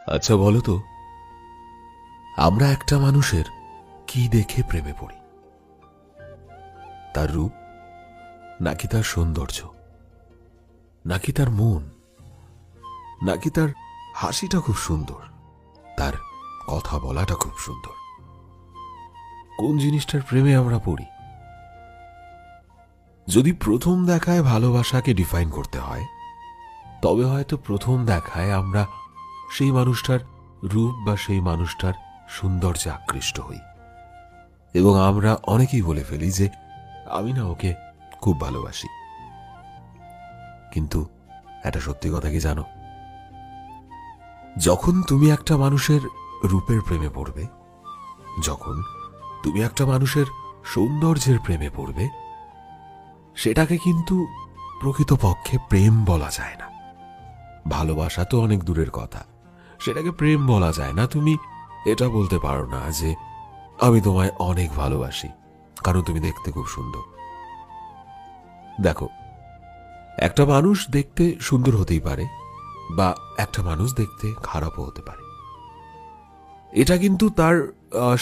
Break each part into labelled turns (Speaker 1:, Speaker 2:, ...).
Speaker 1: আচ্ছা বলো তো, আমরা একটা মানুষের কি দেখে প্রেমে পড়ি? তার রূপ, নাকি তার সৌন্দর্য, নাকি তার মন, নাকি তার হাসিটা খুব সুন্দর, তার কথা বলাটা খুব সুন্দর? কোন জিনিসটার প্রেমে আমরা পড়ি? যদি প্রথম দেখায় ভালোবাসাকে ডিফাইন করতে হয়, তবে হয়তো প্রথম দেখায় আমরা সেই মানুষটার রূপ বা সেই মানুষটার সৌন্দর্যে আকৃষ্ট হই এবং আমরা অনেকেই বলে ফেলি যে আমি না ওকে খুব ভালোবাসি। কিন্তু এটা সত্যি কথা কি জানো? যখন তুমি একটা মানুষের রূপের প্রেমে পড়বে, যখন তুমি একটা মানুষের সৌন্দর্যের প্রেমে পড়বে, সেটাকে কিন্তু প্রকৃতপক্ষে প্রেম বলা যায় না। ভালোবাসা তো অনেক দূরের কথা, সেটাকে প্রেম বলা যায় না। তুমি এটা বলতে পারো না যে আমি তোমায় অনেক ভালোবাসি কারণ তুমি দেখতে খুব সুন্দর। দেখো, একটা মানুষ দেখতে সুন্দর হতেই পারে বা একটা মানুষ দেখতে খারাপও হতে পারে। এটা কিন্তু তার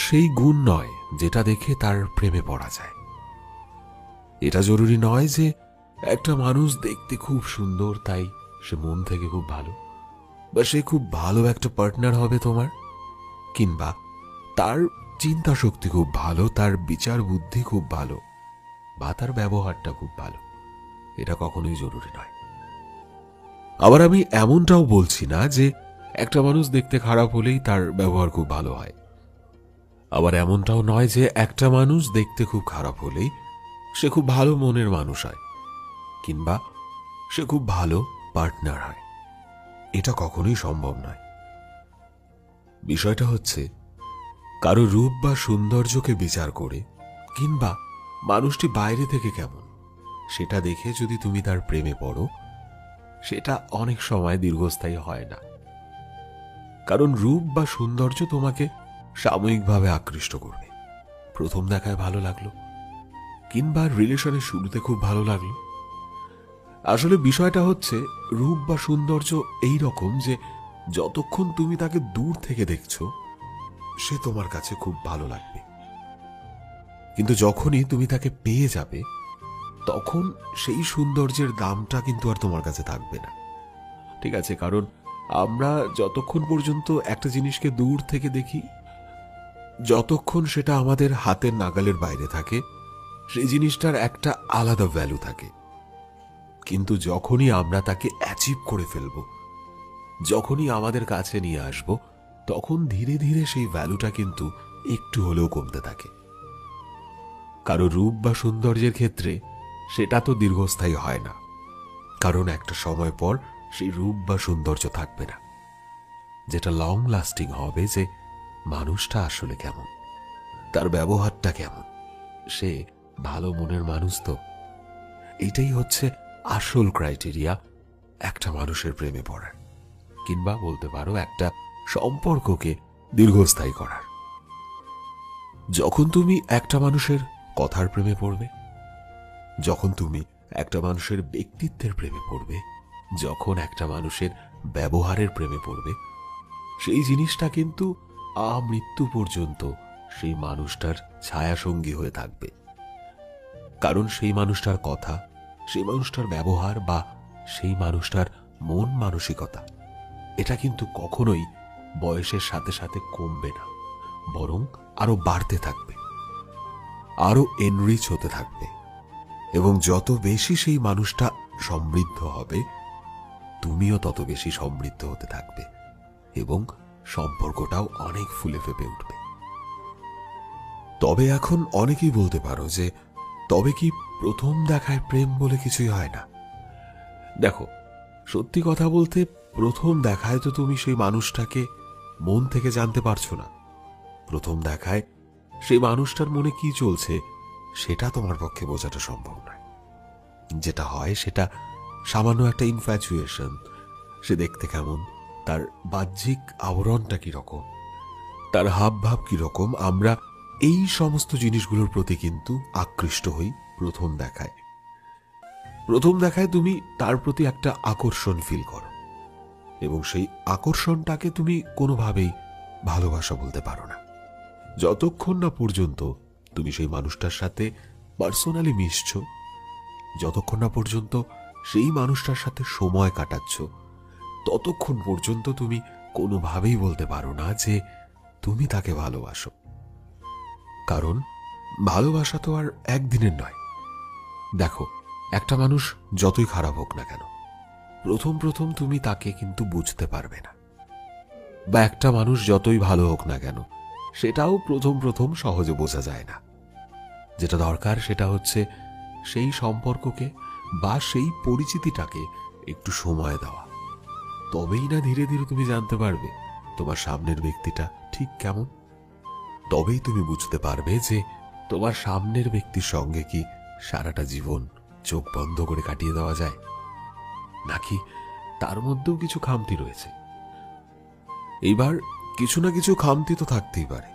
Speaker 1: সেই গুণ নয় যেটা দেখে তার প্রেমে পড়া যায়। এটা জরুরি নয় যে একটা মানুষ দেখতে খুব সুন্দর তাই সে মন থেকে খুব ভালো, বা সে খুব ভালো একটা পার্টনার হবে তোমার, কিংবা তার চিন্তা শক্তি খুব ভালো, তার বিচার বুদ্ধি খুব ভালো, বা তার ব্যবহারটা খুব ভালো। এটা কখনোই জরুরি নয়। আবার আমি এমনটাও বলছি না যে একটা মানুষ দেখতে খারাপ হলেই তার ব্যবহার খুব ভালো হয়। আবার এমনটাও নয় যে একটা মানুষ দেখতে খুব খারাপ হলেই সে খুব ভালো মনের মানুষ হয় কিংবা সে খুব ভালো পার্টনার হয়। এটা কখনোই সম্ভব নয়। বিষয়টা হচ্ছে কারো রূপ বা সৌন্দর্যকে বিচার করে কিংবা মানুষটি বাইরে থেকে কেমন সেটা দেখে যদি তুমি তার প্রেমে পড়ো, সেটা অনেক সময় দীর্ঘস্থায়ী হয় না। কারণ রূপ বা সৌন্দর্য তোমাকে সাময়িকভাবে আকৃষ্ট করবে। প্রথম দেখায় ভালো লাগলো কিংবা রিলেশনের শুরুতে খুব ভালো লাগলো। আসলে বিষয়টা হচ্ছে রূপ বা সৌন্দর্য এই রকম যে যতক্ষণ তুমি তাকে দূর থেকে দেখছো সে তোমার কাছে খুব ভালো লাগবে, কিন্তু যখনই তুমি তাকে পেয়ে যাবে তখন সেই সৌন্দর্যের দামটা কিন্তু আর তোমার কাছে থাকবে না। ঠিক আছে? কারণ আমরা যতক্ষণ পর্যন্ত একটা জিনিসকে দূর থেকে দেখি, যতক্ষণ সেটা আমাদের হাতের নাগালের বাইরে থাকে, সেই জিনিসটার একটা আলাদা ভ্যালু থাকে। কিন্তু যখনই আমরা তাকে অ্যাচিভ করে ফেলব, যখনই আমাদের কাছে নিয়ে আসব, তখন ধীরে ধীরে সেই ভ্যালুটা কিন্তু একটু হলেও কমতে থাকে। কারো রূপ বা সৌন্দর্যের ক্ষেত্রে সেটা তো দীর্ঘস্থায়ী হয় না, কারণ একটা সময় পর সেই রূপ বা সৌন্দর্য থাকবে না। যেটা লং লাস্টিং হবে যে মানুষটা আসলে কেমন, তার ব্যবহারটা কেমন, সে ভালো মনের মানুষ তো। এইটাই হচ্ছে আসল ক্রাইটেরিয়া একটা মানুষের প্রেমে পড়ার, কিংবা বলতে পারো একটা সম্পর্ককে দীর্ঘস্থায়ী করার। যখন তুমি একটা মানুষের কথার প্রেমে পড়বে, যখন তুমি একটা মানুষের ব্যক্তিত্বের প্রেমে পড়বে, যখন একটা মানুষের ব্যবহারের প্রেমে পড়বে, সেই জিনিসটা কিন্তু আমৃত্যু পর্যন্ত সেই মানুষটার ছায়াসঙ্গী হয়ে থাকবে। কারণ সেই মানুষটার কথা, সেই মানুষটার ব্যবহার বা সেই মানুষটার মন মানসিকতা, এটা কিন্তু কখনোই বয়সের সাথে সাথে কমবে না, বরং আরো বাড়তে থাকবে, আরো এনরিচ হতে থাকবে। এবং যত বেশি সেই মানুষটা সমৃদ্ধ হবে, তুমিও তত বেশি সমৃদ্ধ হতে থাকবে এবং সম্পর্কটাও অনেক ফুলে ফেপে উঠবে। তবে এখন অনেকেই বলতে পারো যে তবে কি প্রথম দেখায় প্রেম বলে কিছুই হয় না? দেখো, সত্যি কথা বলতে প্রথম দেখায় তো তুমি সেই মানুষটাকে মন থেকে জানতে পারছো না। প্রথম দেখায় সেই মানুষটার মনে কি চলছে সেটা তোমার পক্ষে বোঝাটা সম্ভব নয়। যেটা হয় সেটা সামান্য একটা ইনফ্যাচুয়েশন। সে দেখতে কেমন, তার বাহ্যিক আবরণটা কিরকম, তার হাব ভাব কিরকম, আমরা এই সমস্ত জিনিসগুলোর প্রতি কিন্তু আকৃষ্ট হই প্রথম দেখায়। প্রথম দেখায় তুমি তার প্রতি একটা আকর্ষণ ফিল করো, এবং সেই আকর্ষণটাকে তুমি কোনোভাবেই ভালোবাসা বলতে পারো না। যতক্ষণ না পর্যন্ত তুমি সেই মানুষটার সাথে পার্সোনালি মিশছ, যতক্ষণ না পর্যন্ত সেই মানুষটার সাথে সময় কাটাচ্ছ, ততক্ষণ পর্যন্ত তুমি কোনোভাবেই বলতে পারো না যে তুমি তাকে ভালোবাসো। কারণ ভালোবাসা তো আর একদিনের নয়। দেখো, একটা মানুষ যতই খারাপ হোক না কেন, প্রথম প্রথম তুমি তাকে কিন্তু বুঝতে পারবে না। বা একটা মানুষ যতই ভালো হোক না কেন, সেটাও প্রথম প্রথম সহজে বোঝা যায় না। যেটা দরকার সেটা হচ্ছে সেই সম্পর্ককে বা সেই পরিচিতিটাকে একটু সময় দেওয়া। তবেই না ধীরে ধীরে তুমি জানতে পারবে তোমার সামনের ব্যক্তিটা ঠিক কেমন। তবেই তুমি বুঝতে পারবে যে তোমার সামনের ব্যক্তির সঙ্গে কি সারাটা জীবন চোখ বন্ধ করে কাটিয়ে দেওয়া যায়, নাকি তার মধ্যেও কিছু খামতি রয়েছে। এইবার কিছু না কিছু খামতি তো থাকতেই পারে।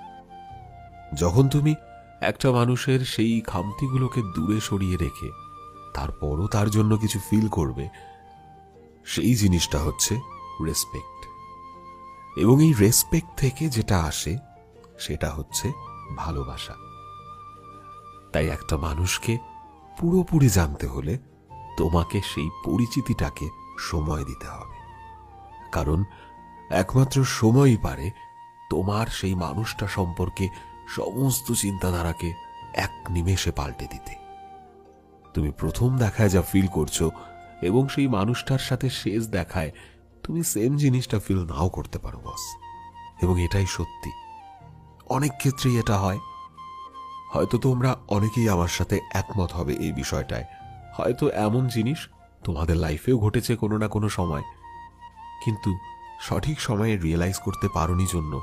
Speaker 1: যখন তুমি একটা মানুষের সেই খামতিগুলোকে দূরে সরিয়ে রেখে তারপরও তার জন্য কিছু ফিল করবে, সেই জিনিসটা হচ্ছে রেসপেক্ট। এবং এই রেসপেক্ট থেকে যেটা আসে সেটা হচ্ছে ভালোবাসা। তাই একটা মানুষকে পুরোপুরি জানতে হলে তোমাকে সেই পরিচিতিটাকে সময় দিতে হবে। কারণ একমাত্র সময়ই পারে তোমার সেই মানুষটা সম্পর্কে সমস্ত চিন্তাধারাকে এক নিমেষে পাল্টে দিতে। তুমি প্রথম দেখায় যা ফিল করছো এবং সেই মানুষটার সাথে শেষ দেখায় তুমি সেম জিনিসটা ফিল নাও করতে পারো বস। এবং এটাই সত্যি, অনেক ক্ষেত্রেই এটা হয়। হয়তো তোমরা অনেকেই আমার সাথে একমত হবে এই বিষয়টায়। হয়তো এমন জিনিস তোমাদের লাইফেও ঘটেছে কোনো না কোনো সময়, কিন্তু সঠিক সময়ে রিয়েলাইজ করতে পারোনি জন্য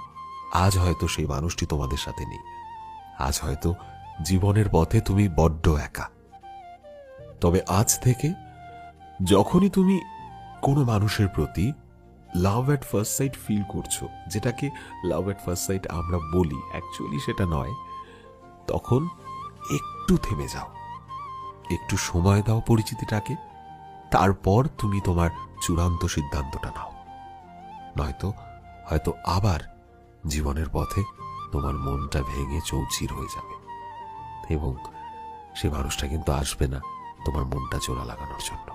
Speaker 1: আজ হয়তো সেই মানুষটি তোমাদের সাথে নেই। আজ হয়তো জীবনের পথে তুমি বড্ড একা। তবে আজ থেকে যখনই তুমি কোনো মানুষের প্রতি লাভ এট ফার্স্ট সাইট ফিল করছো, যেটাকে লাভ এট ফার্স্ট সাইট আমরা বলি, অ্যাকচুয়ালি সেটা নয়, তখন একটু থেমে যাও, একটু সময় দাও পরিচিতিটাকে, তারপর তুমি তোমার চূড়ান্ত সিদ্ধান্তটা নাও। নয়তো হয়তো আবার জীবনের পথে তোমার মনটা ভেঙে চৌচির হয়ে যাবে এবং সে মানুষটা কিন্তু আসবে না তোমার মনটা জোড়া লাগানোর জন্য।